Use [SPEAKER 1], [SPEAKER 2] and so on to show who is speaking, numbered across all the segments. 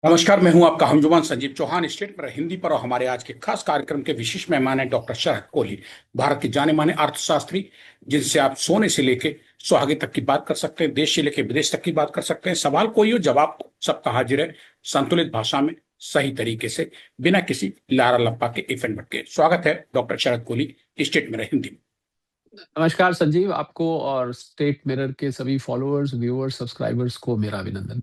[SPEAKER 1] नमस्कार। मैं हूं आपका हमजुमान संजीव चौहान, स्टेट पर हिंदी पर। और हमारे आज के खास कार्यक्रम के विशिष्ट मेहमान हैं डॉक्टर शरद कोहली, भारत के जाने माने अर्थशास्त्री, जिनसे आप सोने से लेके सुहागे तक की बात कर सकते हैं, देश से लेके विदेश तक की बात कर सकते हैं। सवाल कोई हो, जवाब सबका हाजिर है, संतुलित भाषा में, सही तरीके से, बिना किसी लारा लप्पा के इफेंट भटके। स्वागत है डॉक्टर शरद कोहली, स्टेट मेरा हिंदी में।
[SPEAKER 2] नमस्कार संजीव, आपको और स्टेट मिरर के सभी फॉलोअर्स, व्यूअर्स, सब्सक्राइबर्स को मेरा अभिनंदन।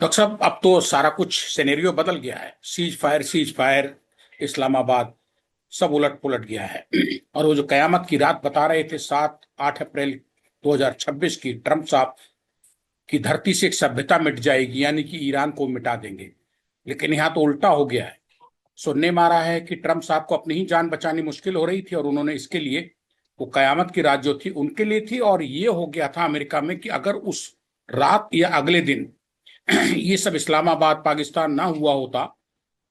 [SPEAKER 1] डॉक्टर साहब, अब तो सारा कुछ सिनेरियो बदल गया है। सीज फायर, इस्लामाबाद, सब उलट पुलट गया है। और वो जो कयामत की रात बता रहे थे, 7-8 अप्रैल 2026 की, ट्रंप साहब की धरती से एक सभ्यता मिट जाएगी, यानी कि ईरान को मिटा देंगे। लेकिन यहाँ तो उल्टा हो गया है। सुनने में आ रहा है कि ट्रंप साहब को अपनी ही जान बचानी मुश्किल हो रही थी, और उन्होंने इसके लिए, वो कयामत की रात जो थी उनके लिए थी, और ये हो गया था अमेरिका में कि अगर उस रात या अगले दिन ये सब इस्लामाबाद पाकिस्तान ना हुआ होता,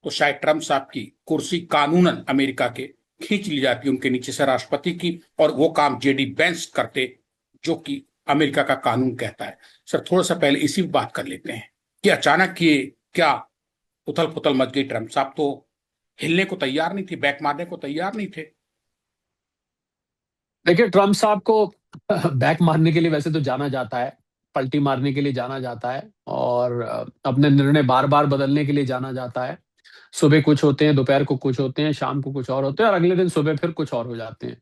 [SPEAKER 1] तो शायद ट्रंप साहब की कुर्सी कानूनन अमेरिका के खींच ली जाती उनके नीचे से, राष्ट्रपति की, और वो काम जेडी वेंस करते, जो कि अमेरिका का कानून कहता है। सर, थोड़ा सा पहले इसी बात कर लेते हैं कि अचानक ये क्या उथल पुथल मच गई। ट्रंप साहब तो हिलने को तैयार नहीं थे, बैक मारने को तैयार नहीं थे।
[SPEAKER 2] देखिए, ट्रम्प साहब को बैक मारने के लिए वैसे तो जाना जाता है, पलटी मारने के लिए जाना जाता है, और अपने निर्णय बार बार बदलने के लिए जाना जाता है। सुबह कुछ होते हैं, दोपहर को कुछ होते हैं, शाम को कुछ और होते हैं, और अगले दिन सुबह फिर कुछ और हो जाते हैं।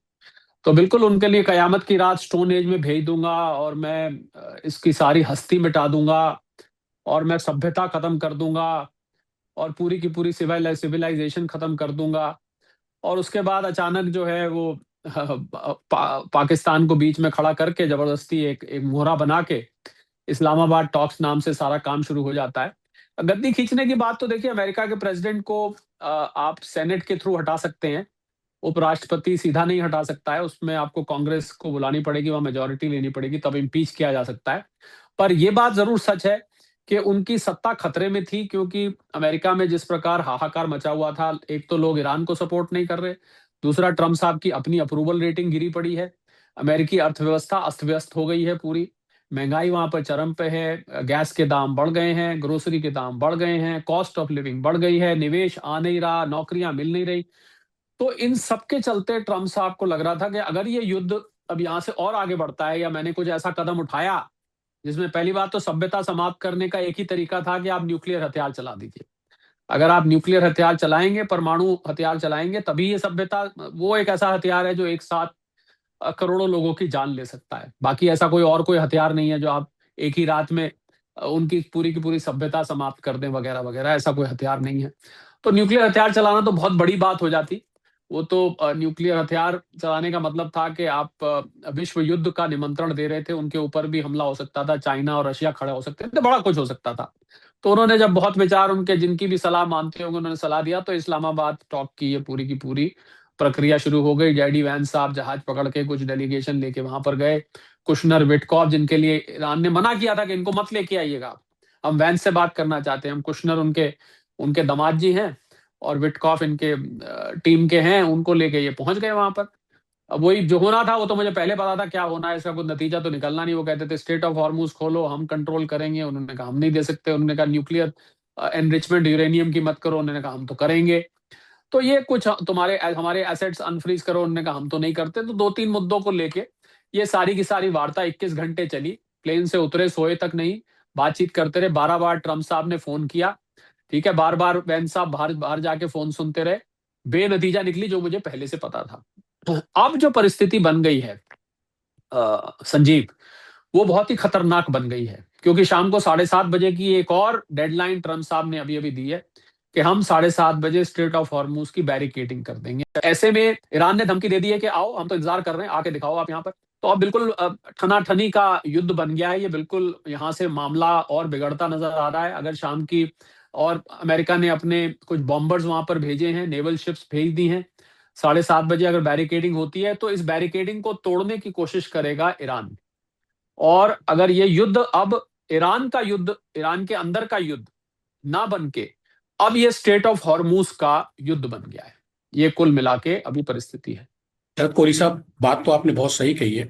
[SPEAKER 2] तो बिल्कुल उनके लिए कयामत की रात स्टोन एज में भेज दूंगा, और मैं इसकी सारी हस्ती मिटा दूंगा, और मैं सभ्यता खत्म कर दूंगा, और पूरी की पूरी सिविलाइजेशन खत्म कर दूंगा। और उसके बाद अचानक जो है वो पाकिस्तान को बीच में खड़ा करके जबरदस्ती एक एक मोहरा बना के इस्लामाबाद टॉक्स नाम से सारा काम शुरू हो जाता है। गद्दी खींचने की बात तो देखिए, अमेरिका के प्रेसिडेंट को आप सेनेट के थ्रू हटा सकते हैं, उपराष्ट्रपति सीधा नहीं हटा सकता है, उसमें आपको कांग्रेस को बुलानी पड़ेगी, वहां मेजोरिटी लेनी पड़ेगी, तब इम्पीच किया जा सकता है। पर यह बात जरूर सच है कि उनकी सत्ता खतरे में थी, क्योंकि अमेरिका में जिस प्रकार हाहाकार मचा हुआ था, एक तो लोग ईरान को सपोर्ट नहीं कर रहे, दूसरा ट्रंप साहब की अपनी अप्रूवल रेटिंग गिरी पड़ी है, अमेरिकी अर्थव्यवस्था अस्त व्यस्त हो गई है पूरी, महंगाई वहां पर चरम पे है, गैस के दाम बढ़ गए हैं, ग्रोसरी के दाम बढ़ गए हैं, कॉस्ट ऑफ लिविंग बढ़ गई है, निवेश आ नहीं रहा, नौकरियां मिल नहीं रही। तो इन सब के चलते ट्रंप साहब को लग रहा था कि अगर ये युद्ध अब यहां से और आगे बढ़ता है, या मैंने कुछ ऐसा कदम उठाया जिसमें पहली बात तो सभ्यता समाप्त करने का एक ही तरीका था कि आप न्यूक्लियर हथियार चला दीजिए। अगर आप न्यूक्लियर हथियार चलाएंगे, परमाणु हथियार चलाएंगे, तभी ये सभ्यता, वो एक ऐसा हथियार है जो एक साथ करोड़ों लोगों की जान ले सकता है। बाकी ऐसा कोई हथियार नहीं है जो आप एक ही रात में उनकी पूरी की पूरी सभ्यता समाप्त कर दें, वगैरह वगैरह, ऐसा कोई हथियार नहीं है। तो न्यूक्लियर हथियार चलाना तो बहुत बड़ी बात हो जाती। वो तो न्यूक्लियर हथियार चलाने का मतलब था कि आप विश्व युद्ध का निमंत्रण दे रहे थे, उनके ऊपर भी हमला हो सकता था, चाइना और रशिया खड़े हो सकते थे, बड़ा कुछ हो सकता था। तो उन्होंने जब बहुत विचार, उनके जिनकी भी सलाह मानते होंगे, उन्होंने सलाह दिया, तो इस्लामाबाद टॉक की ये पूरी की पूरी प्रक्रिया शुरू हो गई। जेडी वैंस साहब जहाज पकड़ के कुछ डेलीगेशन लेके वहां पर गए। कुशनर, विटकॉफ, जिनके लिए ईरान ने मना किया था कि इनको मत लेके आइएगा, हम वैंस से बात करना चाहते हैं, हम कुशनर उनके उनके दामाद जी हैं, और विटकॉफ इनके टीम के हैं, उनको लेके ये पहुंच गए वहां पर। अब वही जो होना था वो तो मुझे पहले पता था क्या होना है, इसका कुछ नतीजा तो निकलना नहीं। वो कहते थे स्टेट ऑफ हॉर्मूज खोलो, हम कंट्रोल करेंगे। उन्होंने कहा हम नहीं दे सकते। उन्होंने कहा न्यूक्लियर एनरिचमेंट यूरेनियम की मत करो। उन्होंने कहा हम तो करेंगे। तो ये कुछ तुम्हारे हमारे एसेट्स अनफ्रीज करो। उन्होंने कहा हम तो नहीं करते। तो दो तीन मुद्दों को लेके ये सारी की सारी वार्ता 21 घंटे चली। प्लेन से उतरे, सोए तक नहीं, बातचीत करते रहे। 12 बार ट्रंप साहब ने फोन किया, ठीक है, बार बार वैंस साहब बाहर बाहर जाके फोन सुनते रहे। बेनतीजा निकली, जो मुझे पहले से पता था। अब जो परिस्थिति बन गई है संजीव, वो बहुत ही खतरनाक बन गई है, क्योंकि शाम को 7:30 बजे की एक और डेडलाइन ट्रंप साहब ने अभी अभी दी है कि हम 7:30 बजे स्ट्रेट ऑफ हॉर्मूज की बैरिकेडिंग कर देंगे। ऐसे में ईरान ने धमकी दे दी है कि आओ, हम तो इंतजार कर रहे हैं, आके दिखाओ आप यहाँ पर। तो अब बिल्कुल ठनाठनी का युद्ध बन गया है ये। बिल्कुल यहाँ से मामला और बिगड़ता नजर आ रहा है। अगर शाम की, और अमेरिका ने अपने कुछ बॉम्बर्स वहां पर भेजे हैं, नेवल शिप्स भेज दी हैं, 7:30 बजे अगर बैरिकेडिंग होती है, तो इस बैरिकेडिंग को तोड़ने की कोशिश करेगा ईरान। और अगर ये युद्ध अब ईरान का युद्ध, ईरान के अंदर का युद्ध ना बन के, अब ये स्टेट ऑफ हॉर्मूज का युद्ध बन गया है। ये कुल मिला के अभी परिस्थिति है।
[SPEAKER 1] शरद कोहली साहब, बात तो आपने बहुत सही कही है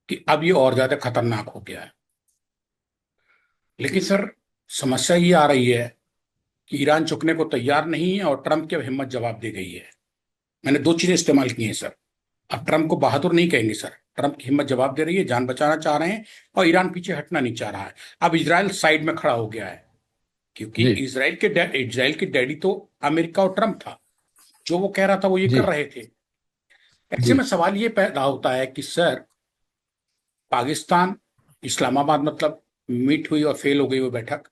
[SPEAKER 1] कि अब ये और ज्यादा खतरनाक हो गया है। लेकिन सर, समस्या ये आ रही है कि ईरान झुकने को तैयार नहीं है और ट्रंप की अब हिम्मत जवाब दे गई है। मैंने दो चीजें इस्तेमाल की हैं सर। अब ट्रंप को बहादुर नहीं कहेंगे सर, ट्रंप की हिम्मत जवाब दे रही है, जान बचाना चाह रहे हैं और ईरान पीछे हटना नहीं चाह रहा है। अब इजराइल साइड में खड़ा हो गया है, क्योंकि
[SPEAKER 2] जी।
[SPEAKER 1] इजराइल के डैडी तो अमेरिका और ट्रंप था। जो वो कह रहा था वो ये कर
[SPEAKER 2] जी।
[SPEAKER 1] रहे थे। ऐसे
[SPEAKER 2] जी।
[SPEAKER 1] में सवाल ये पैदा होता है कि सर, पाकिस्तान, इस्लामाबाद मतलब मीट हुई और फेल हो गई वो बैठक।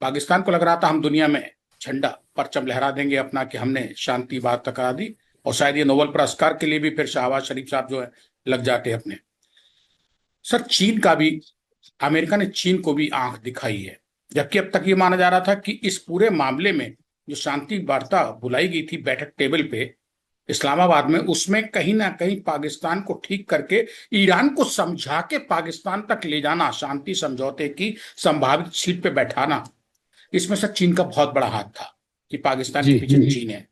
[SPEAKER 1] पाकिस्तान को लग रहा था हम दुनिया में झंडा परचम लहरा देंगे अपना कि हमने शांति बात करा दी, और शायद ये नोबेल पुरस्कार के लिए भी फिर शहबाज शरीफ साहब जो है लग जाते अपने। सर चीन का भी, अमेरिका ने चीन को भी आंख दिखाई है। जबकि अब तक ये माना जा रहा था कि इस पूरे मामले में जो शांति वार्ता बुलाई गई थी बैठक टेबल पे इस्लामाबाद में, उसमें कहीं ना कहीं पाकिस्तान को ठीक करके ईरान को समझा के पाकिस्तान तक ले जाना, शांति समझौते की संभावित सीट पे बैठाना, इसमें सर चीन का बहुत बड़ा हाथ था कि पाकिस्तान के
[SPEAKER 2] जी।
[SPEAKER 1] पीछे चीन है।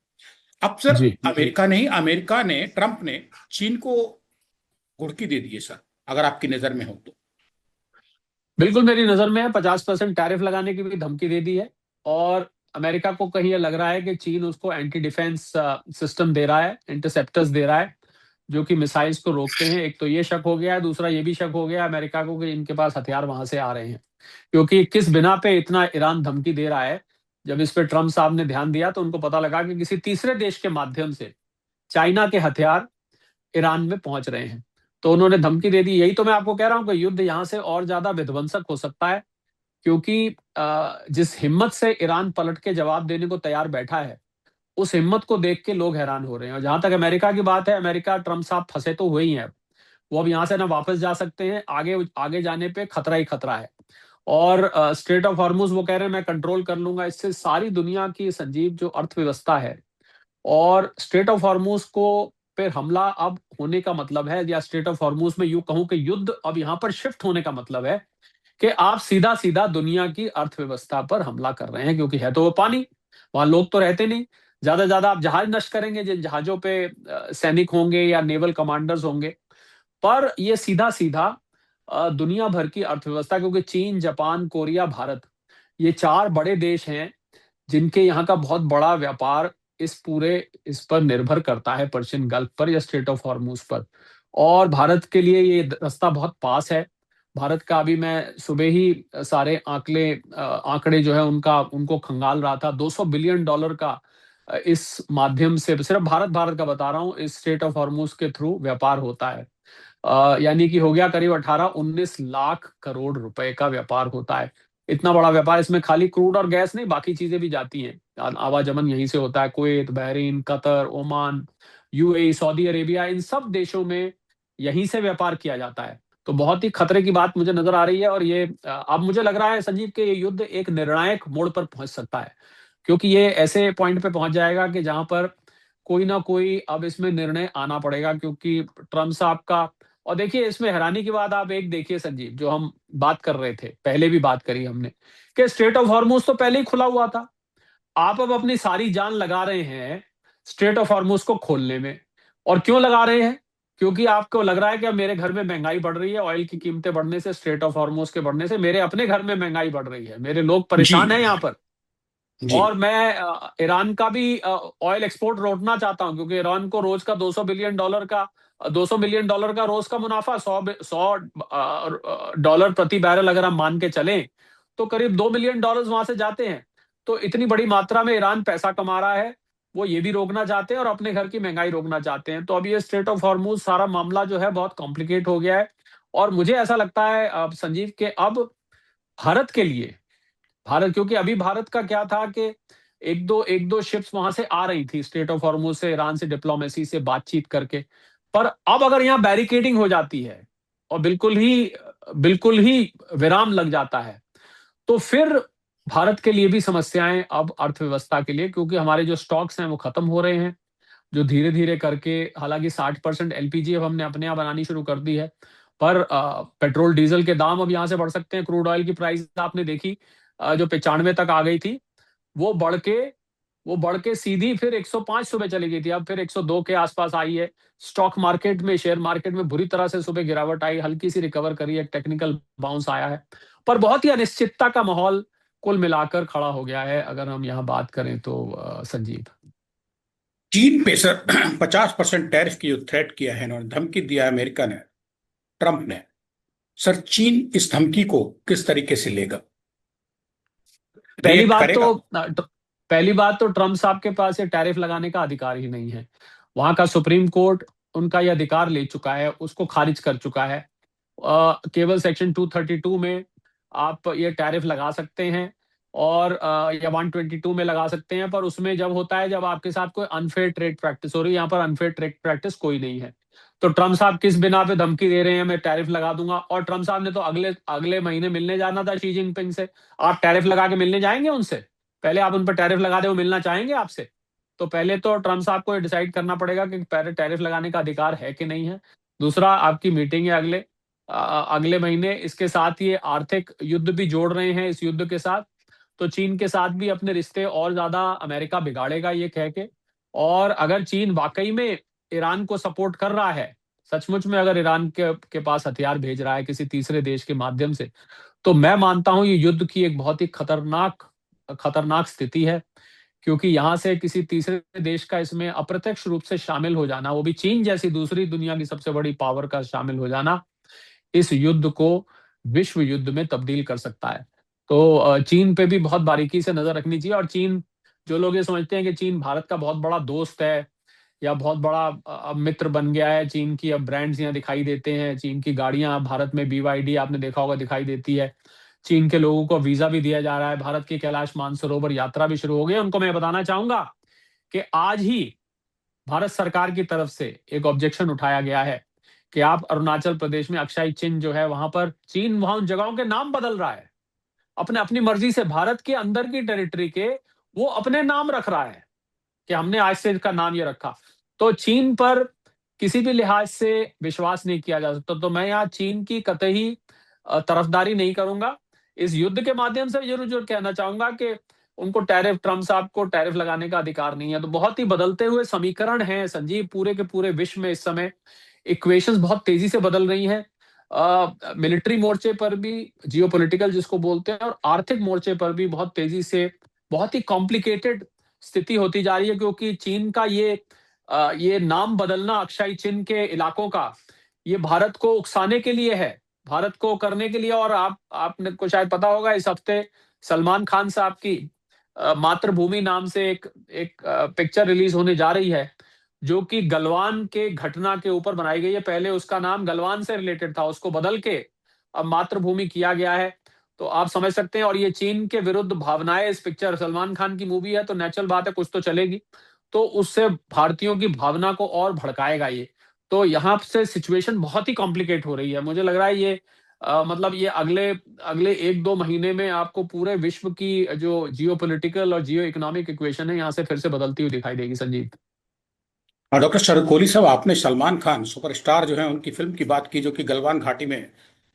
[SPEAKER 1] अब सर
[SPEAKER 2] जी।
[SPEAKER 1] अमेरिका ने, ट्रंप ने चीन को घुड़की दे दी है सर, अगर आपकी नजर में हो तो।
[SPEAKER 2] बिल्कुल मेरी नजर में है, 50% टैरिफ लगाने की भी धमकी दे दी है। और अमेरिका को कहीं ये लग रहा है कि चीन उसको एंटी डिफेंस सिस्टम दे रहा है, इंटरसेप्टर्स दे रहा है, जो कि मिसाइल्स को रोकते हैं। एक तो ये शक हो गया है, दूसरा ये भी शक हो गया है अमेरिका को कि इनके पास हथियार वहां से आ रहे हैं। क्योंकि किस बिना पे इतना ईरान धमकी दे रहा है, जब इस पे ट्रम्प साहब ने ध्यान दिया तो उनको पता लगा कि किसी तीसरे देश के माध्यम से चाइना के हथियार ईरान में पहुंच रहे हैं। तो उन्होंने धमकी दे दी। यही तो मैं आपको कह रहा हूं कि युद्ध यहां से और ज्यादा विध्वंसक हो सकता है। क्योंकि जिस हिम्मत से ईरान पलट के जवाब देने को तैयार बैठा है, उस हिम्मत को देख के लोग हैरान हो रहे हैं। और जहां तक अमेरिका की बात है, अमेरिका, ट्रम्प साहब फंसे तो हुए ही हैं। वो अब यहाँ से ना वापस जा सकते हैं, आगे आगे जाने पे खतरा ही खतरा है। और स्ट्रेट ऑफ हॉर्मुज वो कह रहे हैं मैं कंट्रोल कर लूंगा। इससे सारी दुनिया की, संजीव, जो अर्थव्यवस्था है, और स्ट्रेट ऑफ हॉर्मुज को पे हमला अब होने का मतलब है, या स्ट्रेट ऑफ हॉर्मुज में यूं कहूं कि युद्ध अब यहाँ पर शिफ्ट होने का मतलब है कि आप सीधा सीधा दुनिया की अर्थव्यवस्था पर हमला कर रहे हैं। क्योंकि है तो वो पानी, वहां लोग तो रहते नहीं। ज्यादा आप जहाज नष्ट करेंगे जिन जहाजों पे सैनिक होंगे या नेवल कमांडर्स होंगे। पर ये सीधा सीधा दुनिया भर की अर्थव्यवस्था, क्योंकि चीन, जापान, कोरिया, भारत, ये चार बड़े देश हैं जिनके यहाँ का बहुत बड़ा व्यापार इस पर निर्भर करता है, पर्शियन गल्फ पर या स्ट्रेट ऑफ हॉर्मूज पर। और भारत के लिए ये रास्ता बहुत पास है। भारत का अभी मैं सुबह ही सारे आंकड़े जो है उनका उनको खंगाल रहा था। $200 बिलियन का इस माध्यम से, सिर्फ भारत भारत का बता रहा हूँ, इस स्ट्रेट ऑफ हॉर्मूज के थ्रू व्यापार होता है। यानी कि हो गया करीब 18-19 लाख करोड़ रुपए का व्यापार होता है। इतना बड़ा व्यापार, इसमें खाली क्रूड और गैस नहीं, बाकी चीजें भी जाती हैं। आवागमन यहीं से होता है। Kuwait, Bahrain, Qatar, Oman, UAE, Saudi Arabia, इन सब देशों में यहीं से व्यापार किया जाता है। तो बहुत ही खतरे की बात मुझे नजर आ रही है। और ये अब मुझे लग रहा है, संजीव, कि ये युद्ध एक निर्णायक मोड़ पर पहुंच सकता है। क्योंकि ये ऐसे पॉइंट पे पहुंच जाएगा कि जहां पर कोई ना कोई अब इसमें निर्णय आना पड़ेगा। क्योंकि ट्रम्प साहब का, और देखिए इसमें हैरानी की बात आप एक देखिए संजीव, जो हम बात कर रहे थे, पहले भी बात करी हमने, कि स्ट्रेट ऑफ हॉर्मूज तो पहले ही खुला हुआ था। आप अब अपनी सारी जान लगा रहे हैं स्ट्रेट ऑफ हॉर्मूज को खोलने में। और क्यों लगा रहे हैं? क्योंकि आपको लग रहा है कि अब मेरे घर में महंगाई बढ़ रही है, ऑयल की कीमतें बढ़ने से, स्ट्रेट ऑफ हॉर्मूज के बढ़ने से मेरे अपने घर में महंगाई बढ़ रही है, मेरे लोग
[SPEAKER 1] जी
[SPEAKER 2] परेशान हैं यहाँ पर।
[SPEAKER 1] जी
[SPEAKER 2] और मैं ईरान का भी ऑयल एक्सपोर्ट रोकना चाहता हूं। क्योंकि ईरान को रोज का $200 बिलियन का रोज का मुनाफा, 100 डॉलर प्रति बैरल अगर हम मान के चलें, तो करीब $2 मिलियन वहां से जाते हैं। तो इतनी बड़ी मात्रा में ईरान पैसा कमा रहा है। वो ये भी रोकना चाहते हैं और अपने घर की महंगाई रोकना चाहते हैं। तो अब ये स्ट्रेट ऑफ हॉर्मूज सारा मामला जो है बहुत कॉम्प्लिकेट हो गया है। और मुझे ऐसा लगता है संजीव, के अब भारत के लिए, भारत, क्योंकि अभी भारत का क्या था कि एक दो शिप्स वहां से आ रही थी स्ट्रेट ऑफ हॉर्मूज से, ईरान से डिप्लोमेसी से बातचीत करके। पर अब अगर यहाँ बैरिकेडिंग हो जाती है और बिल्कुल ही विराम लग जाता है, तो फिर भारत के लिए भी समस्याएं, अब अर्थव्यवस्था के लिए। क्योंकि हमारे जो स्टॉक्स हैं वो खत्म हो रहे हैं, जो धीरे धीरे करके, हालांकि 60% एलपीजी अब हमने अपने यहाँ बनानी शुरू कर दी है। पर पेट्रोल डीजल के दाम अब यहाँ से बढ़ सकते हैं। क्रूड ऑयल की प्राइस आपने देखी, जो 95 तक आ गई थी, वो बढ़ के वो बढ़ के सीधी फिर 105 सुबह चली गई थी, अब फिर 102 के आसपास आई है। स्टॉक मार्केट में, शेयर मार्केट में बुरी तरह से सुबह गिरावट आई, हल्की सी रिकवर करी, एक टेक्निकल बाउंस आया है, पर बहुत ही अनिश्चितता का माहौल कुल मिलाकर खड़ा हो गया है, अगर हम यहाँ बात करें तो संजीव।
[SPEAKER 1] चीन पे सर 50% टैरिफ की जो थ्रेट किया है और धमकी दिया है अमेरिका ने, ट्रंप ने, सर चीन इस धमकी को किस तरीके से लेगा,
[SPEAKER 2] पहली
[SPEAKER 1] रिएक्ट
[SPEAKER 2] बात तो
[SPEAKER 1] करेगा?
[SPEAKER 2] पहली बाबात तो ट्रम्प साहब के पास ये टैरिफ लगाने का अधिकार ही नहीं है। वहां का सुप्रीम कोर्ट उनका ये अधिकार ले चुका है, उसको खारिज कर चुका है। केवल सेक्शन 232 में आप ये टैरिफ लगा सकते हैं, और या 122 में लगा सकते हैं, पर उसमें जब होता है जब आपके साथ कोई अनफेयर ट्रेड प्रैक्टिस हो रही है। यहाँ पर अनफेयर ट्रेड प्रैक्टिस कोई नहीं है। तो ट्रम्प साहब किस बिना पे धमकी दे रहे हैं मैं टैरिफ लगा दूंगा? और ट्रम्प साहब ने तो अगले अगले महीने मिलने जाना था शी जिनपिंग से। आप टैरिफ लगा के मिलने जाएंगे उनसे? पहले आप उन पर टैरिफ लगा दे, वो मिलना चाहेंगे आपसे? तो पहले तो ट्रम्प साहब को डिसाइड करना पड़ेगा कि पहले टैरिफ लगाने का अधिकार है कि नहीं है। दूसरा, आपकी मीटिंग है अगले महीने, इसके साथ ये आर्थिक युद्ध भी जोड़ रहे हैं इस युद्ध के साथ। तो चीन के साथ भी अपने रिश्ते और ज्यादा अमेरिका बिगाड़ेगा ये कह के। और अगर चीन वाकई में ईरान को सपोर्ट कर रहा है, सचमुच में अगर ईरान के पास हथियार भेज रहा है किसी तीसरे देश के माध्यम से, तो मैं मानता हूं ये युद्ध की एक बहुत ही खतरनाक खतरनाक स्थिति है। क्योंकि यहां से किसी तीसरे देश का इसमें अप्रत्यक्ष रूप से शामिल हो जाना, वो भी चीन जैसी दूसरी दुनिया की सबसे बड़ी पावर का शामिल हो जाना, इस युद्ध को विश्व युद्ध में तब्दील कर सकता है। तो चीन पे भी बहुत बारीकी से नजर रखनी चाहिए। और चीन, जो लोग ये समझते हैं कि चीन भारत का बहुत बड़ा दोस्त है या बहुत बड़ा अब मित्र बन गया है, चीन की अब ब्रांड्स यहाँ दिखाई देते हैं, चीन की गाड़ियां अब भारत में BYD आपने देखा होगा दिखाई देती है, चीन के लोगों को वीजा भी दिया जा रहा है, भारत की कैलाश मानसरोवर यात्रा भी शुरू हो गई है, उनको मैं बताना चाहूंगा कि आज ही भारत सरकार की तरफ से एक ऑब्जेक्शन उठाया गया है कि आप अरुणाचल प्रदेश में अक्षय चिन्ह जो है वहां पर, चीन वहां उन जगहों के नाम बदल रहा है अपने अपनी मर्जी से, भारत के अंदर की टेरिटरी के वो अपने नाम रख रहा है कि हमने आज से इसका नाम ये रखा। तो चीन पर किसी भी लिहाज से विश्वास नहीं किया जा सकता। तो मैं यहाँ चीन की कतई तरफदारी नहीं करूंगा। इस युद्ध के माध्यम से जरूर जरूर कहना चाहूंगा कि उनको टैरिफ, ट्रम्प साहब को टैरिफ लगाने का अधिकार नहीं है। तो बहुत ही बदलते हुए समीकरण हैं संजीव, पूरे के पूरे विश्व में इस समय इक्वेशंस बहुत तेजी से बदल रही हैं। मिलिट्री मोर्चे पर भी, जियोपॉलिटिकल जिसको बोलते हैं, और आर्थिक मोर्चे पर भी बहुत तेजी से बहुत ही कॉम्प्लिकेटेड स्थिति होती जा रही है। क्योंकि चीन का ये नाम बदलना अक्षय चिन्ह के इलाकों का, ये भारत को उकसाने के लिए है, भारत को करने के लिए। और आपने को शायद पता होगा, इस हफ्ते सलमान खान साहब की मातृभूमि नाम से एक पिक्चर रिलीज होने जा रही है, जो कि गलवान के घटना के ऊपर बनाई गई है। पहले उसका नाम गलवान से रिलेटेड था, उसको बदल के अब मातृभूमि किया गया है। तो आप समझ सकते हैं। और ये चीन के विरुद्ध भावनाएं, इस पिक्चर सलमान खान की मूवी है तो नेचुरल बात है कुछ तो चलेगी, तो उससे भारतीयों की भावना को और भड़काएगा ये। तो यहाँ से सिचुएशन बहुत ही कॉम्प्लिकेट हो रही है। मुझे लग रहा है ये मतलब ये अगले अगले 1-2 महीने में आपको पूरे विश्व की जो जियोपॉलिटिकल और जियो इकोनॉमिक इक्वेशन है यहाँ से फिर से बदलती हुई दिखाई देगी संजीव।
[SPEAKER 1] और डॉक्टर शरद कोहली साहब, आपने सलमान खान सुपरस्टार जो है उनकी फिल्म की बात की, जो कि गलवान घाटी में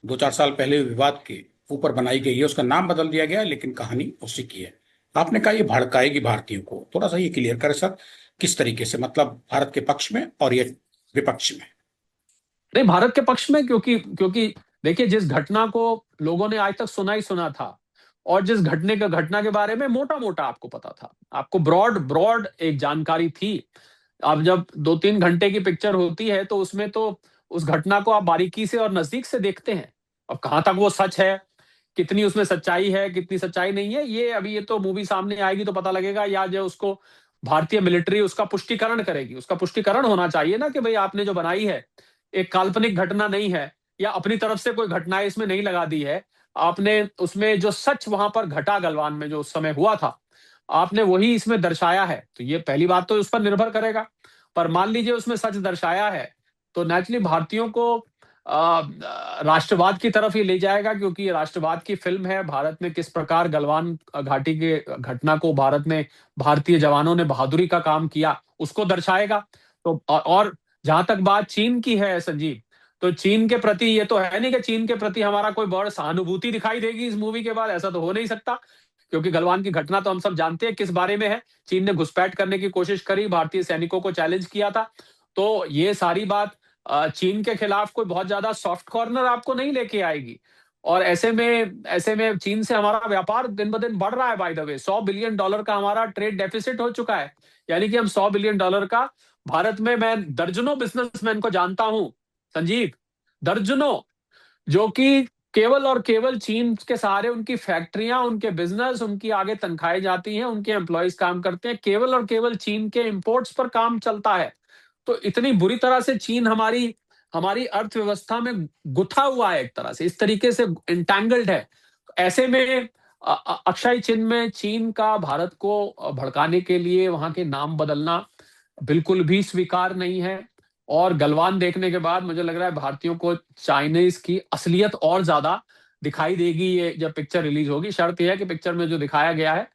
[SPEAKER 1] 2-4 साल पहले विवाद के ऊपर बनाई गई है, उसका नाम बदल दिया गया है लेकिन कहानी उसी की है। आपने कहा ये भड़काएगी भारतीयों को, थोड़ा सा ये क्लियर करें सर, किस तरीके से, मतलब भारत के पक्ष में और ये विपक्ष में?
[SPEAKER 2] नहीं, भारत के पक्ष में, क्योंकि क्योंकि देखिए, जिस घटना को लोगों ने आज तक सुना ही सुना था, और जिस घटना के बारे में मोटा मोटा आपको पता था, आपको ब्रॉड ब्रॉड एक जानकारी थी। अब जब 2-3 घंटे की पिक्चर होती है तो उसमें तो उस घटना को आप बारीकी से और नजदीक से देखते हैं। अब कहां तक वो सच है, कितनी उसमें सच्चाई है, कितनी सच्चाई नहीं है, ये तो मूवी सामने आएगी तो पता लगेगा, या जो उसको भारतीय मिलिट्री उसका पुष्टिकरण करेगी। उसका पुष्टिकरण होना चाहिए ना कि भाई आपने जो बनाई है एक काल्पनिक घटना नहीं है, या अपनी तरफ से कोई घटनाएं इसमें नहीं लगा दी है। आपने उसमें जो सच वहां पर घटा गलवान में जो उस समय हुआ था, आपने वही इसमें दर्शाया है। तो ये पहली बात तो उस पर निर्भर करेगा। पर मान लीजिए उसमें सच दर्शाया है, तो नेचुरली भारतीयों को राष्ट्रवाद की तरफ ही ले जाएगा। क्योंकि ये राष्ट्रवाद की फिल्म है, भारत में किस प्रकार गलवान घाटी के घटना को भारत में भारतीय जवानों ने बहादुरी का काम किया उसको दर्शाएगा। तो और जहां तक बात चीन की है संजीव, तो चीन के प्रति ये तो है नहीं कि चीन के प्रति हमारा कोई बड़ सहानुभूति दिखाई देगी इस मूवी के बाद, ऐसा तो हो नहीं सकता। क्योंकि गलवान की घटना तो हम सब जानते हैं किस बारे में है। चीन ने घुसपैठ करने की कोशिश करी, भारतीय सैनिकों को चैलेंज किया था। तो ये सारी बात चीन के खिलाफ कोई बहुत ज्यादा सॉफ्ट कॉर्नर आपको नहीं लेके आएगी। और ऐसे में चीन से हमारा व्यापार दिन ब दिन बढ़ रहा है। बाय द वे, $100 बिलियन का हमारा ट्रेड डेफिसिट हो चुका है। यानी कि हम $100 बिलियन का, भारत में मैं दर्जनों बिजनेसमैन को जानता हूं संजीव, दर्जनों, जो कि केवल और केवल चीन के सहारे, उनकी फैक्ट्रियां, उनके बिजनेस, उनकी आगे तनख्वाहें जाती हैं, उनके एम्प्लॉयज काम करते हैं, केवल और केवल चीन के इंपोर्ट्स पर काम चलता है। तो इतनी बुरी तरह से चीन हमारी हमारी अर्थव्यवस्था में गुथा हुआ है, एक तरह से इस तरीके से इंटैंगल्ड है। ऐसे में अक्षय चिन्ह में चीन का भारत को भड़काने के लिए वहां के नाम बदलना बिल्कुल भी स्वीकार नहीं है। और गलवान देखने के बाद मुझे लग रहा है भारतीयों को चाइनीज की असलियत और ज्यादा दिखाई देगी। ये जब पिक्चर रिलीज होगी, शर्त यह है कि पिक्चर में जो दिखाया गया है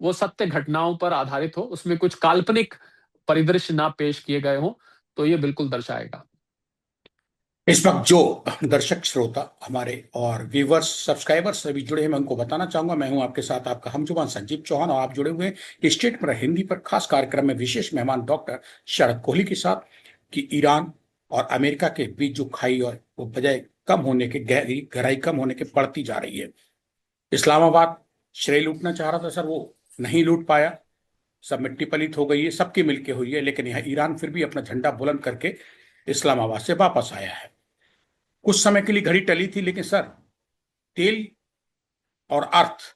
[SPEAKER 2] वो सत्य घटनाओं पर आधारित हो, उसमें कुछ काल्पनिक परिदृश्य ना पेश किए गए हों, तो ये बिल्कुल दर्शाएगा।
[SPEAKER 1] इस वक्त जो दर्शक श्रोता हमारे और व्यूवर्स सब्सक्राइबर्स सभी जुड़े हैं, मैं उनको बताना चाहूंगा, मैं हूं आपके साथ आपका हमजुबान संजीव चौहान, और आप जुड़े हुए हैं स्टेट पर हिंदी पर खास कार्यक्रम में विशेष मेहमान डॉक्टर शरद कोहली के साथ, कि ईरान और अमेरिका के बीच जो खाई और वो बजाय कम होने के, गहराई कम होने के बढ़ती जा रही है। इस्लामाबाद श्रेय लूटना चाह रहा था सर, वो नहीं लूट पाया, सब मिट्टी पलीत हो गई है, सबकी मिलके हुई है, लेकिन यहाँ ईरान फिर भी अपना झंडा बुलंद करके इस्लामाबाद से वापस आया है। कुछ समय के लिए घड़ी टली थी, लेकिन सर तेल और अर्थ,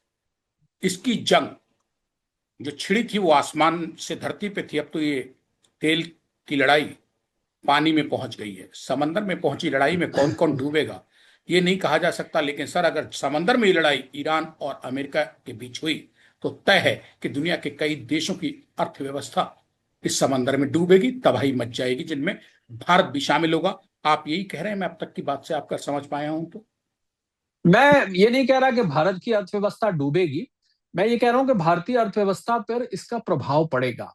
[SPEAKER 1] इसकी जंग जो छिड़ी थी वो आसमान से धरती पे थी, अब तो ये तेल की लड़ाई पानी में पहुंच गई है। समंदर में पहुंची लड़ाई में कौन कौन डूबेगा ये नहीं कहा जा सकता, लेकिन सर अगर समंदर में ये लड़ाई ईरान और अमेरिका के बीच हुई तो तय है कि दुनिया के कई देशों की अर्थव्यवस्था इस समंदर में डूबेगी, तबाही मच जाएगी, जिनमें भारत भी शामिल होगा। आप यही कह रहे हैं, मैं अब तक की बात से आपका समझ पाया हूं तो?
[SPEAKER 2] मैं ये नहीं कह रहा कि भारत की अर्थव्यवस्था डूबेगी, मैं ये कह रहा हूं कि भारतीय अर्थव्यवस्था पर इसका प्रभाव पड़ेगा।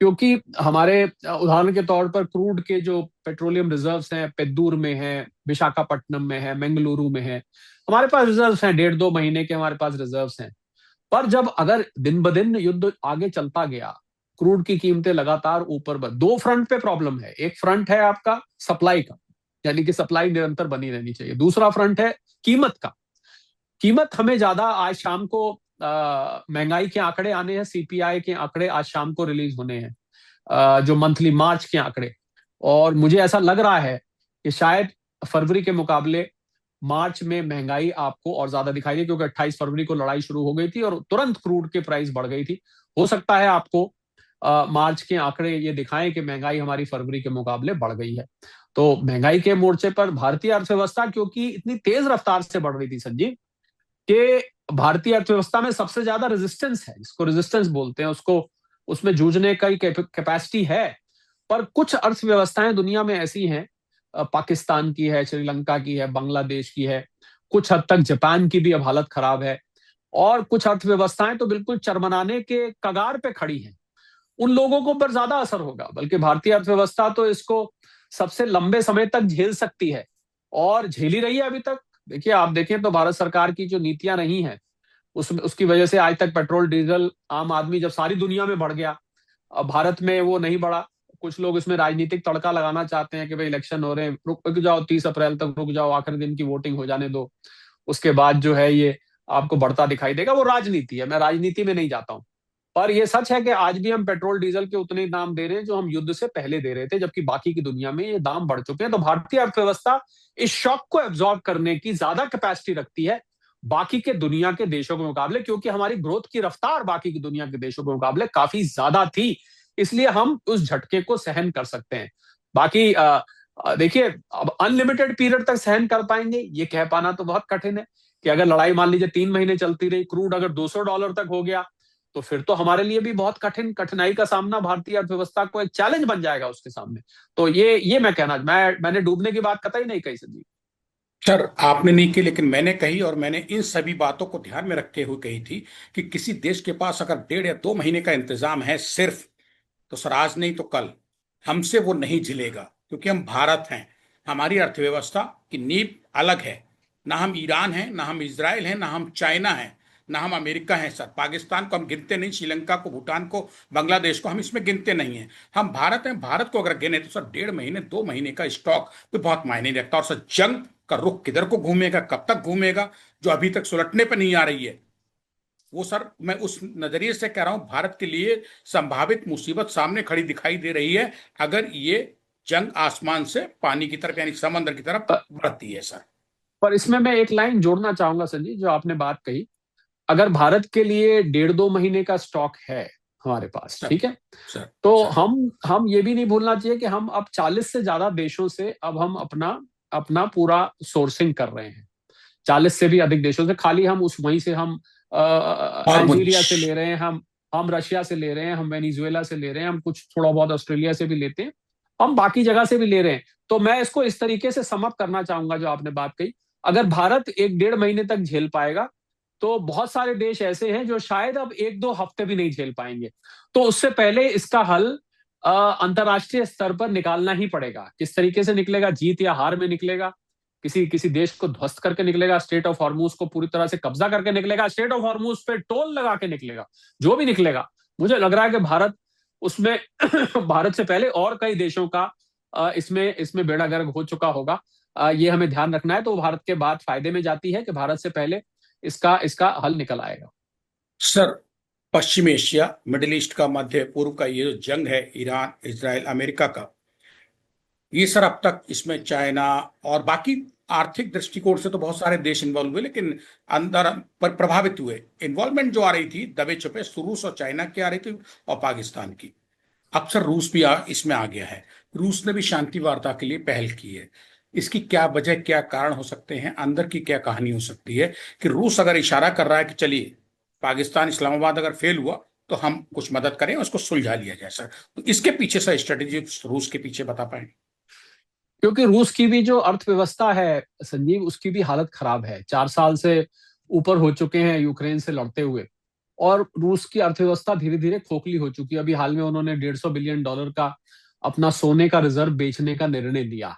[SPEAKER 2] क्योंकि हमारे उदाहरण के तौर पर क्रूड के जो पेट्रोलियम रिजर्व्स हैं, पेद्दूर में है, विशाखापट्टनम में है, बेंगलुरु में है, हमारे पास रिजर्व्स हैं, 1.5-2 महीने के हमारे पास रिजर्व्स हैं। पर जब अगर दिन ब दिन युद्ध आगे चलता गया, क्रूड की कीमतें लगातार ऊपर बढ़, दो फ्रंट पे प्रॉब्लम है। एक फ्रंट है आपका सप्लाई का, यानी कि सप्लाई निरंतर बनी रहनी चाहिए। दूसरा फ्रंट है कीमत का। कीमत हमें ज्यादा, आज शाम को महंगाई के आंकड़े आने हैं, सीपीआई के आंकड़े आज शाम को रिलीज होने हैं, जो मंथली मार्च के आंकड़े। और मुझे ऐसा लग रहा है कि शायद फरवरी के मुकाबले मार्च में महंगाई आपको और ज्यादा दिखाई दी, क्योंकि 28 फरवरी को लड़ाई शुरू हो गई थी और तुरंत क्रूड के प्राइस बढ़ गई थी। हो सकता है आपको मार्च के आंकड़े ये दिखाएं कि महंगाई हमारी फरवरी के मुकाबले बढ़ गई है। तो महंगाई के मोर्चे पर भारतीय अर्थव्यवस्था क्योंकि इतनी तेज रफ्तार से बढ़ रही थी संजीव, कि भारतीय अर्थव्यवस्था में सबसे ज्यादा रेजिस्टेंस है, जिसको रेजिस्टेंस बोलते हैं, उसको, उसमें जूझने का कैपेसिटी है। पर कुछ अर्थव्यवस्थाएं दुनिया में ऐसी हैं, पाकिस्तान की है, श्रीलंका की है, बांग्लादेश की है, कुछ हद तक जापान की भी अब हालत खराब है, और कुछ अर्थव्यवस्थाएं तो बिल्कुल चरमराने के कगार पे खड़ी हैं। उन लोगों को पर ज्यादा असर होगा, बल्कि भारतीय अर्थव्यवस्था तो इसको सबसे लंबे समय तक झेल सकती है और झेली रही है अभी तक। देखिए, आप देखें तो भारत सरकार की जो नीतियां रही हैं, उसकी वजह से आज तक पेट्रोल डीजल, आम आदमी जब सारी दुनिया में बढ़ गया, अब भारत में वो नहीं बढ़ा। कुछ लोग इसमें राजनीतिक तड़का लगाना चाहते हैं कि भाई इलेक्शन हो रहे हैं, रुक जाओ, 30 अप्रैल तक रुक जाओ, आखिरी दिन की वोटिंग हो जाने दो, उसके बाद जो है ये आपको बढ़ता दिखाई देगा। वो राजनीति है, मैं राजनीति में नहीं जाता हूं। पर यह सच है कि आज भी हम पेट्रोल डीजल के उतने ही दाम दे रहे हैं जो हम युद्ध से पहले दे रहे थे, जबकि बाकी की दुनिया में ये दाम बढ़ चुके हैं। तो भारतीय अर्थव्यवस्था इस शॉक को एब्जॉर्ब करने की ज्यादा कैपेसिटी रखती है बाकी के दुनिया के देशों के मुकाबले, क्योंकि हमारी ग्रोथ की रफ्तार बाकी की दुनिया के देशों के मुकाबले काफी ज्यादा थी। इसलिए हम उस झटके को सहन कर सकते हैं। बाकी देखिए, अब अनलिमिटेड पीरियड तक सहन कर पाएंगे ये कह पाना तो बहुत कठिन है। कि अगर लड़ाई मान लीजिए 3 महीने चलती रही, क्रूड अगर $200 तक हो गया, तो फिर तो हमारे लिए भी बहुत कठिनाई का सामना, भारतीय अर्थव्यवस्था को एक चैलेंज बन जाएगा उसके सामने। तो ये मैं कहना, मैंने डूबने की बात कतई नहीं कही संजीव।
[SPEAKER 1] सर आपने नहीं की, लेकिन मैंने कही, और मैंने इन सभी बातों को ध्यान में रखते हुए कही थी कि किसी देश के पास अगर 1.5 या 2 महीने का इंतजाम है सिर्फ, तो सर आज नहीं तो कल हमसे वो नहीं झिलेगा, क्योंकि हम भारत हैं। हमारी अर्थव्यवस्था की नींव अलग है। ना हम ईरान हैं, ना हम इजराइल हैं, ना हम चाइना हैं। ना हम अमेरिका हैं सर। पाकिस्तान को हम गिनते नहीं, श्रीलंका को, भूटान को, बांग्लादेश को हम इसमें गिनते नहीं हैं। हम भारत हैं, भारत को अगर गिने तो सर 1.5 महीने 2 महीने का स्टॉक तो बहुत मायने नहीं रखता। और सर जंग का रुख किधर को घूमेगा, कब तक घूमेगा, जो अभी तक सुलटने पर नहीं आ रही है, वो सर मैं उस नजरिए से कह रहा हूं, भारत के लिए संभावित मुसीबत सामने खड़ी दिखाई दे रही है, अगर ये जंग आसमान से पानी की तरफ यानी समंदर की तरफ
[SPEAKER 2] पर,
[SPEAKER 1] बढ़ती है सर।
[SPEAKER 2] पर इसमें मैं एक लाइन जोड़ना चाहूंगा संजीव, जो आपने बात कही। अगर भारत के लिए 1.5-2 महीने का स्टॉक है हमारे पास,
[SPEAKER 1] सर
[SPEAKER 2] ठीक है,
[SPEAKER 1] सर
[SPEAKER 2] तो
[SPEAKER 1] सर
[SPEAKER 2] हम ये भी नहीं भूलना चाहिए कि हम अब 40 से ज्यादा देशों से अब हम अपना अपना पूरा सोर्सिंग कर रहे हैं। 40 से भी अधिक देशों से, खाली हम उस वहीं से हम
[SPEAKER 1] और
[SPEAKER 2] अल्जीरिया
[SPEAKER 1] मुझ
[SPEAKER 2] से ले रहे हैं, हम रशिया से ले रहे हैं, हम वेनेजुएला से ले रहे हैं, हम कुछ थोड़ा बहुत ऑस्ट्रेलिया से भी लेते हैं, हम बाकी जगह से भी ले रहे हैं। तो मैं इसको इस तरीके से समअप करना चाहूंगा जो आपने बात कही। अगर भारत 1-1.5 महीने तक झेल पाएगा, तो बहुत सारे देश ऐसे हैं जो शायद अब 1-2 हफ्ते भी नहीं झेल पाएंगे। तो उससे पहले इसका हल अंतर्राष्ट्रीय स्तर पर निकालना ही पड़ेगा। किस तरीके से निकलेगा, जीत या हार में निकलेगा, किसी किसी देश को ध्वस्त करके निकलेगा, स्टेट ऑफ हॉर्मूज को पूरी तरह से कब्जा करके निकलेगा, स्टेट ऑफ हॉर्मूज पे टोल लगा के निकलेगा, जो भी निकलेगा, मुझे लग रहा है कि भारत उसमें भारत से पहले और कई देशों का इसमें इसमें बेड़ा गर्क हो चुका होगा। ये हमें ध्यान रखना है। तो भारत के बाद फायदे में जाती है कि भारत से पहले इसका इसका हल निकल आएगा।
[SPEAKER 1] सर पश्चिम एशिया, मिडिल ईस्ट का, मध्य पूर्व का ये जो जंग है, ईरान, इजराइल, अमेरिका का, ये सर अब तक इसमें चाइना और बाकी आर्थिक दृष्टिकोण से तो बहुत सारे देश इन्वॉल्व हुए, लेकिन अंदर पर प्रभावित हुए। इन्वॉल्वमेंट जो आ रही थी दबे छुपे, रूस और चाइना की आ रही थी और पाकिस्तान की। अब सर रूस भी इसमें आ गया है। रूस ने भी शांति वार्ता के लिए पहल की है। इसकी क्या वजह, क्या कारण हो सकते हैं, अंदर की क्या कहानी हो सकती है कि रूस अगर इशारा कर रहा है कि चलिए पाकिस्तान, इस्लामाबाद अगर फेल हुआ तो हम कुछ मदद करें, उसको सुलझा लिया जाए सर। तो इसके पीछे सर स्ट्रेटेजी रूस के पीछे बता पाए?
[SPEAKER 2] क्योंकि रूस की भी जो अर्थव्यवस्था है संजीव, उसकी भी हालत खराब है। 4 साल से ऊपर हो चुके हैं यूक्रेन से लड़ते हुए, और रूस की अर्थव्यवस्था धीरे धीरे खोखली हो चुकी है। अभी हाल में उन्होंने $150 बिलियन का अपना सोने का रिजर्व बेचने का निर्णय लिया,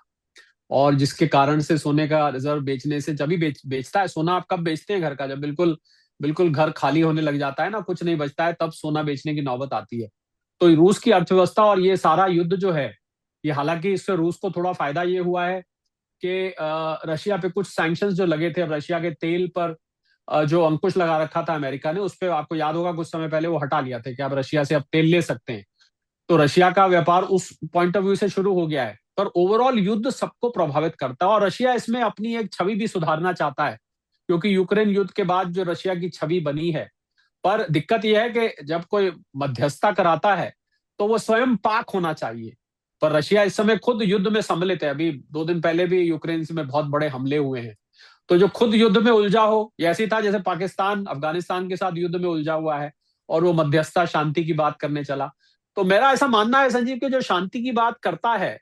[SPEAKER 2] और जिसके कारण से सोने का रिजर्व बेचने से, जब भी बेचता है सोना, आप कब बेचते हैं घर का, जब बिल्कुल बिल्कुल घर खाली होने लग जाता है ना, कुछ नहीं बचता है, तब सोना बेचने की नौबत आती है। तो रूस की अर्थव्यवस्था और ये सारा युद्ध जो है, ये हालांकि इससे रूस को थोड़ा फायदा ये हुआ है कि रशिया पे कुछ सैंक्शंस जो लगे थे, अब रशिया के तेल पर जो अंकुश लगा रखा था अमेरिका ने, उस पर आपको याद होगा कुछ समय पहले वो हटा लिया था कि आप रशिया से अब तेल ले सकते हैं। तो रशिया का व्यापार उस पॉइंट ऑफ व्यू से शुरू हो गया है। पर ओवरऑल युद्ध सबको प्रभावित करता है, और रशिया इसमें अपनी एक छवि भी सुधारना चाहता है, क्योंकि यूक्रेन युद्ध के बाद जो रशिया की छवि बनी है। पर दिक्कत यह है कि जब कोई मध्यस्थता कराता है तो वो स्वयं पाक होना चाहिए। पर रशिया इस समय खुद युद्ध में सम्मिलित है। अभी 2 दिन पहले भी यूक्रेन में बहुत बड़े हमले हुए हैं। तो जो खुद युद्ध में उलझा हो, ये ऐसी था जैसे पाकिस्तान अफगानिस्तान के साथ युद्ध में उलझा हुआ है और वो मध्यस्थता शांति की बात करने चला। तो मेरा ऐसा मानना है संजीव कि जो शांति की बात करता है,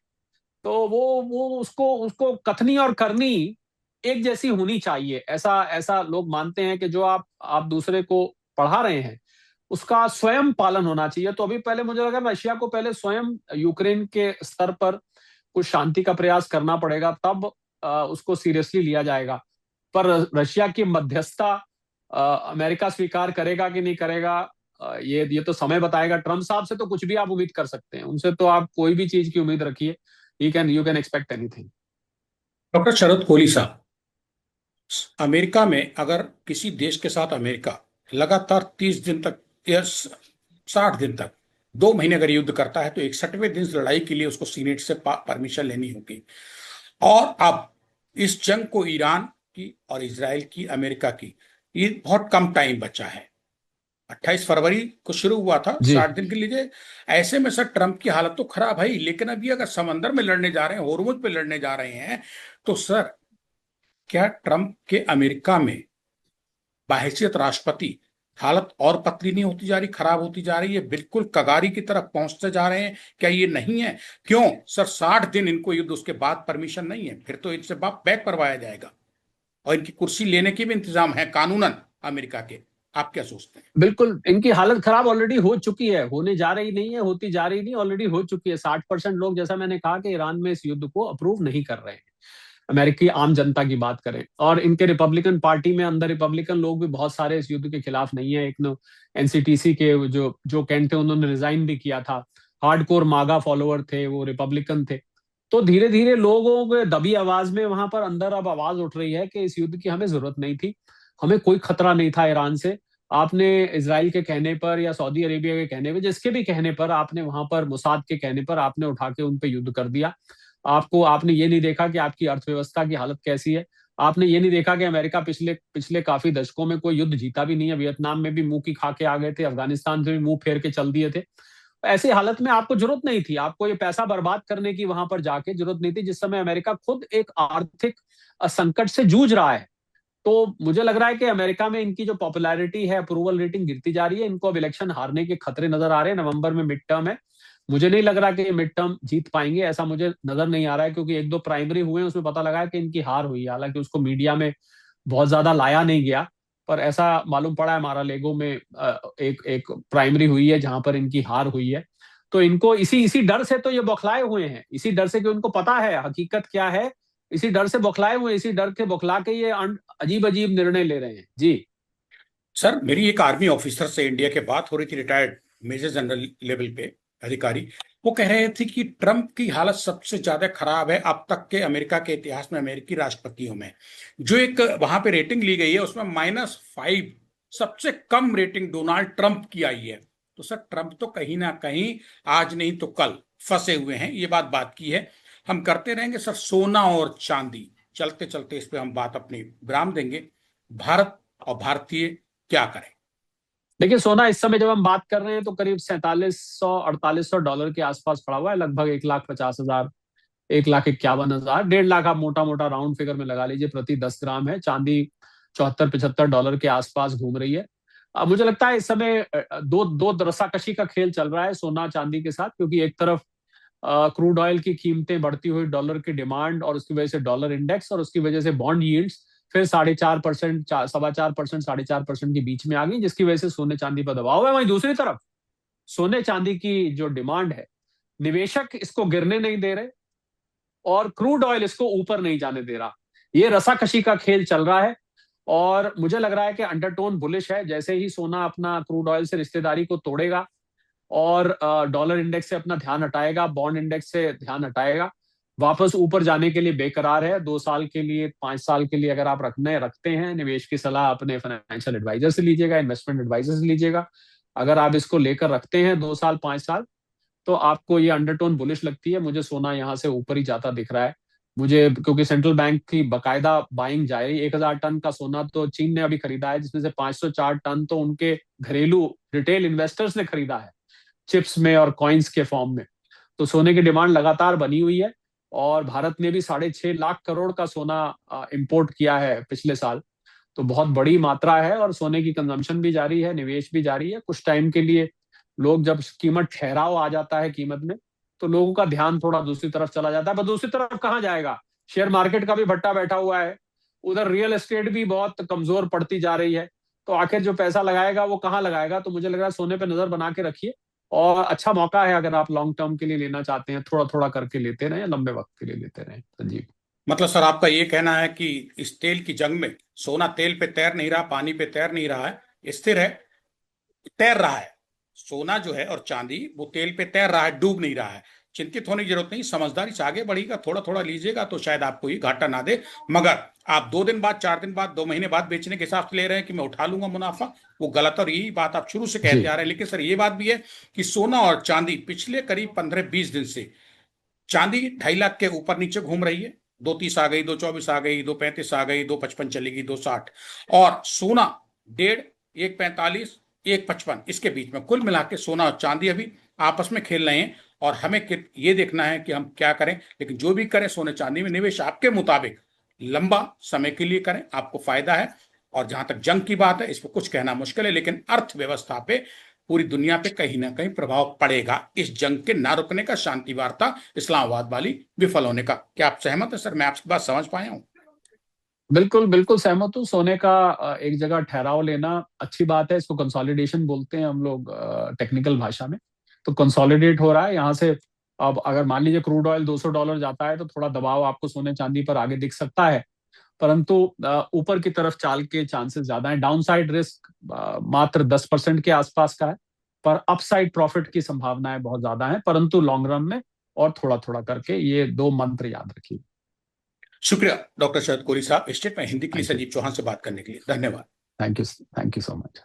[SPEAKER 2] तो वो उसको उसको कथनी और करनी एक जैसी होनी चाहिए। ऐसा ऐसा लोग मानते हैं कि जो आप दूसरे को पढ़ा रहे हैं, उसका स्वयं पालन होना चाहिए। तो अभी पहले मुझे लगा रशिया को पहले स्वयं यूक्रेन के स्तर पर कुछ शांति का प्रयास करना पड़ेगा, तब उसको सीरियसली लिया जाएगा। पर रशिया की मध्यस्थता अमेरिका स्वीकार करेगा कि नहीं करेगा, ये तो समय बताएगा। ट्रम्प साहब से तो कुछ भी आप उम्मीद कर सकते हैं, उनसे तो आप कोई भी चीज की उम्मीद रखिए। You can expect anything.
[SPEAKER 1] Doctor Sharad Kohli साहब, अमेरिका में अगर किसी देश के साथ अमेरिका लगातार 30 दिन तक या 60 दिन तक 2 महीने अगर युद्ध करता है, तो 61वें दिन लड़ाई के लिए उसको सीनेट से परमिशन लेनी होगी। और अब इस जंग को ईरान की और इसराइल की, अमेरिका की, ये बहुत कम टाइम बचा है। 28 फरवरी को शुरू हुआ था,
[SPEAKER 2] जी।
[SPEAKER 1] 60 दिन के लिए। ऐसे में सर ट्रंप की हालत तो खराब है ही, लेकिन अभी अगर समंदर में लड़ने जा रहे हैं, होर्मुज पे लड़ने जा रहे हैं, तो सर क्या ट्रंप के अमेरिका में बाहैसियत राष्ट्रपति हालत और पतली नहीं होती जा रही, खराब होती जा रही है, बिल्कुल कगारी की तरफ पहुंचते जा रहे हैं? क्या ये नहीं है? क्यों सर 60 दिन इनको युद्ध, उसके बाद परमिशन नहीं है, फिर तो इनसे बैक करवाया जाएगा और इनकी कुर्सी लेने के भी इंतजाम है कानूनन अमेरिका के। आप क्या सोचते हैं?
[SPEAKER 2] बिल्कुल, इनकी हालत खराब ऑलरेडी हो चुकी है, होने जा रही नहीं है, होती जा रही नहीं, ऑलरेडी हो चुकी है। 60% लोग, जैसा मैंने कहा, कि ईरान में इस युद्ध को अप्रूव नहीं कर रहे हैं। अमेरिकी आम जनता की बात करें, और इनके रिपब्लिकन पार्टी में अंदर रिपब्लिकन लोग भी बहुत सारे इस युद्ध के खिलाफ नहीं है। एक एनसीटीसी के जो जो कैंट थे उन्होंने रिजाइन भी किया था। हार्डकोर मागा फॉलोअर थे, वो रिपब्लिकन थे। तो धीरे धीरे लोगों के दबी आवाज में वहां पर अंदर अब आवाज उठ रही है कि इस युद्ध की हमें जरूरत नहीं थी, हमें कोई खतरा नहीं था ईरान से। आपने इसराइल के कहने पर या सऊदी अरेबिया के कहने पर, जिसके भी कहने पर, आपने वहां पर मुसाद के कहने पर आपने उठा के उन पे युद्ध कर दिया। आपने ये नहीं देखा कि आपकी अर्थव्यवस्था की हालत कैसी है। आपने ये नहीं देखा कि अमेरिका पिछले पिछले काफी दशकों में कोई युद्ध जीता भी नहीं है। वियतनाम में भी मुंह की खा के आ गए थे, अफगानिस्तान से भी मुंह फेर के चल दिए थे। ऐसी हालत में आपको जरूरत नहीं थी, आपको ये पैसा बर्बाद करने की वहां पर जाके जरूरत नहीं थी, जिस समय अमेरिका खुद एक आर्थिक संकट से जूझ रहा है। तो मुझे लग रहा है कि अमेरिका में इनकी जो पॉपुलैरिटी है, अप्रूवल रेटिंग गिरती जा रही है। इनको अब इलेक्शन हारने के खतरे नजर आ रहे हैं। नवंबर में मिड टर्म है। मुझे नहीं लग रहा कि ये मिड टर्म जीत पाएंगे, ऐसा मुझे नजर नहीं आ रहा है, क्योंकि एक दो प्राइमरी हुए हैं उसमें पता लगा है कि इनकी हार हुई है। हालांकि उसको मीडिया में बहुत ज्यादा लाया नहीं गया, पर ऐसा मालूम पड़ा है। हमारा लेगो में एक एक प्राइमरी हुई है जहां पर इनकी हार हुई है। तो इनको इसी इसी डर से तो ये बौखलाए हुए हैं, इसी डर से कि उनको पता है हकीकत क्या है। इसी डर से बौखलाए हुए, इसी डर के बौखला के ये अजीब अजीब निर्णय ले रहे हैं जी।
[SPEAKER 1] सर, मेरी एक आर्मी ऑफिसर से इंडिया के बात हो रही थी, रिटायर्ड मेजर जनरल लेवल पे अधिकारी। वो कह रहे थे कि ट्रंप की हालत सबसे ज्यादा खराब है अब तक के अमेरिका के इतिहास में, अमेरिकी राष्ट्रपतियों में। जो एक वहां पे रेटिंग ली गई है उसमें -5 सबसे कम रेटिंग डोनाल्ड ट्रंप की आई है। तो सर, ट्रंप तो कहीं ना कहीं आज नहीं तो कल फंसे हुए हैं, ये बात की है। हम करते रहेंगे सर सोना और चांदी, चलते चलते इस पे हम बात अपनी विराम देंगे। भारत और भारतीय क्या करें?
[SPEAKER 2] देखिए, सोना इस समय जब हम बात कर रहे हैं तो करीब 4700 4800 डॉलर के आसपास पड़ा हुआ है, लगभग 1,50,000, 1,51,000, 1,50,000 आप मोटा मोटा राउंड फिगर में लगा लीजिए प्रति 10 ग्राम है। चांदी 74-75 डॉलर के आसपास घूम रही है। अब मुझे लगता है इस समय दो दो रस्साकशी का खेल चल रहा है सोना चांदी के साथ, क्योंकि एक तरफ क्रूड ऑयल की कीमतें बढ़ती हुई, डॉलर की डिमांड और उसकी वजह से डॉलर इंडेक्स और उसकी वजह से बॉन्ड यील्ड्स फिर 4.5%, 4.25%, 4.5% के बीच में आ गई, जिसकी वजह से सोने चांदी पर दबाव है। वहीं दूसरी तरफ सोने चांदी की जो डिमांड है, निवेशक इसको गिरने नहीं दे रहे और क्रूड ऑयल इसको ऊपर नहीं जाने दे रहा। ये रसाकशी का खेल चल रहा है और मुझे लग रहा है कि अंडरटोन बुलिश है। जैसे ही सोना अपना क्रूड ऑयल से रिश्तेदारी को तोड़ेगा और डॉलर इंडेक्स से अपना ध्यान हटाएगा, बॉन्ड इंडेक्स से ध्यान हटाएगा, वापस ऊपर जाने के लिए बेकरार है। 2 साल के लिए, 5 साल के लिए अगर आप रखते हैं, निवेश की सलाह अपने फाइनेंशियल एडवाइजर से लीजिएगा, इन्वेस्टमेंट एडवाइजर से लीजिएगा। अगर आप इसको लेकर रखते हैं 2 साल, 5 साल, तो आपको ये अंडरटोन बुलिश लगती है। मुझे सोना यहाँ से ऊपर ही जाता दिख रहा है मुझे, क्योंकि सेंट्रल बैंक की बकायदा बाइंग जारी। 1,000 टन का सोना तो चीन ने अभी खरीदा है, जिसमें से 504 टन तो उनके घरेलू रिटेल इन्वेस्टर्स ने खरीदा है, चिप्स में और कॉइन्स के फॉर्म में। तो सोने की डिमांड लगातार बनी हुई है और भारत ने भी 6.5 लाख करोड़ का सोना इंपोर्ट किया है पिछले साल। तो बहुत बड़ी मात्रा है और सोने की कंजम्पशन भी जारी है, निवेश भी जारी है। कुछ टाइम के लिए लोग, जब कीमत ठहराव आ जाता है कीमत में, तो लोगों का ध्यान थोड़ा दूसरी तरफ चला जाता है। पर दूसरी तरफ कहाँ जाएगा? शेयर मार्केट का भी भट्टा बैठा हुआ है, उधर रियल एस्टेट भी बहुत कमजोर पड़ती जा रही है। तो आखिर जो पैसा लगाएगा वो कहाँ लगाएगा? तो मुझे लग रहा है सोने पे नजर बना के रखिए और अच्छा मौका है अगर आप लॉन्ग टर्म के लिए लेना चाहते हैं। थोड़ा थोड़ा करके लेते रहें, लंबे वक्त के लिए लेते रहें। संजीव,
[SPEAKER 1] मतलब सर, आपका ये कहना है कि इस तेल की जंग में सोना तेल पे तैर नहीं रहा, पानी पे तैर नहीं रहा है, स्थिर है, तैर रहा है। सोना जो है और चांदी वो तेल पे तैर रहा है, डूब नहीं रहा है। चिंतित होने की जरूरत नहीं, समझदारी से आगे बढ़ेगा, थोड़ा थोड़ा लीजिएगा तो शायद आपको ये घाटा ना दे। मगर आप 2 दिन बाद, 4 दिन बाद, 2 महीने बाद बेचने के हिसाब से ले रहे हैं कि मैं उठा लूंगा मुनाफा, वो गलत। और यही बात आप शुरू से कहते
[SPEAKER 2] जी।
[SPEAKER 1] आ रहे हैं। लेकिन सर, ये बात भी है कि सोना और चांदी पिछले करीब 15-20 दिन से, चांदी 2.5 लाख के ऊपर नीचे घूम रही है। 2.30 आ गई, 2.24 आ गई, 2.35 आ गई, 2.55 चलेगी, 2.60। और सोना 1.5, 1.45, 1.55 इसके बीच में। कुल मिला के सोना और चांदी अभी आपस में खेल रहे हैं और हमें ये देखना है कि हम क्या करें। लेकिन जो भी करें, सोने चांदी में निवेश आपके मुताबिक लंबा समय के लिए करें, आपको फायदा है। और जहां तक जंग की बात है, इस पर कुछ कहना मुश्किल है, लेकिन अर्थव्यवस्था पे, पूरी दुनिया पे कहीं ना कहीं प्रभाव पड़ेगा इस जंग के ना रुकने का, शांति वार्ता इस्लामाबाद वाली विफल होने का। क्या आप सहमत है सर? मैं आपकी बात समझ पाया हूँ?
[SPEAKER 2] बिल्कुल बिल्कुल सहमत हूँ। सोने का एक जगह ठहराव लेना अच्छी बात है। इसको कंसोलिडेशन बोलते हैं हम लोग टेक्निकल भाषा में। तो कंसोलिडेट हो रहा है यहाँ से। अब अगर मान लीजिए क्रूड ऑयल $200 जाता है तो थोड़ा दबाव आपको सोने चांदी पर आगे दिख सकता है, परंतु ऊपर की तरफ चाल के चांसेस ज्यादा हैं। डाउनसाइड रिस्क मात्र 10% के आसपास का है, पर अपसाइड प्रॉफिट की संभावनाएं बहुत ज्यादा हैं, परंतु लॉन्ग रन में और थोड़ा थोड़ा करके ये 2 मंत्र याद रखिए।
[SPEAKER 1] शुक्रिया डॉक्टर शरद कोरी साहब, स्टेट में हिंदी के लिए
[SPEAKER 2] थैंक यू,
[SPEAKER 1] संजीव चौहान से बात करने के लिए। धन्यवाद।
[SPEAKER 2] Thank you, thank you so much.